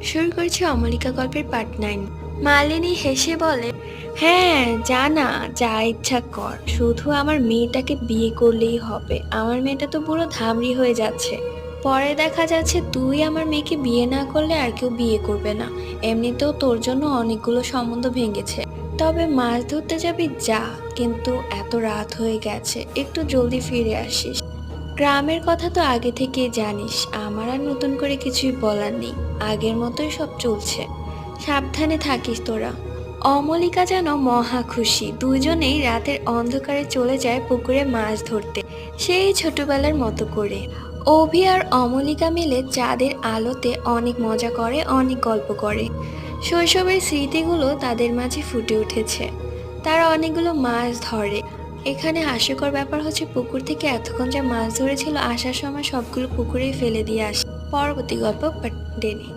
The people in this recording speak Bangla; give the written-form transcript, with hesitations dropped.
শুরু করছি অমলিকা গল্পের পার্ট 9। মালিনী হেসে বলে, হ্যাঁ জানা, যা ইচ্ছা কর, শুধু আমার মেয়েটাকে বিয়ে করলেই হবে। আমার মেয়েটা তো পুরো ধামড়ি হয়ে যাচ্ছে। পরে দেখা যাচ্ছে তুই আমার মেয়েকে বিয়ে না করলে আর কেউ বিয়ে করবে না। এমনিতেও তোর জন্য অনেকগুলো সম্বন্ধ ভেঙেছে। তবে মাছ ধরতে যাবি যা, কিন্তু এত রাত হয়ে গেছে, একটু জলদি ফিরে আসিস। গ্রামের কথা তো আগে থেকেই জানিস, আমার আর নতুন করে কিছুই বলার নেই। আগের মতোই সব চলছে, সাবধানে থাকিস তোরা। অমলিকা যেন মহা খুশি। দুজনেই রাতের অন্ধকারে চলে যায় পুকুরে মাছ ধরতে, সেই ছোটবেলার মতো করে। অভি আর অমলিকা মিলে চাঁদের আলোতে অনেক মজা করে, অনেক গল্প করে। শৈশবের স্মৃতিগুলো তাদের মাঝে ফুটে উঠেছে। তারা অনেকগুলো মাছ ধরে। এখানে হাস্যকর ব্যাপার হচ্ছে, পুকুর থেকে এতক্ষণ যা মাছ ধরেছিল, আসার সময় সবগুলো পুকুরেই ফেলে দিয়ে আসে। পরবর্তী গল্প পার্ট 10।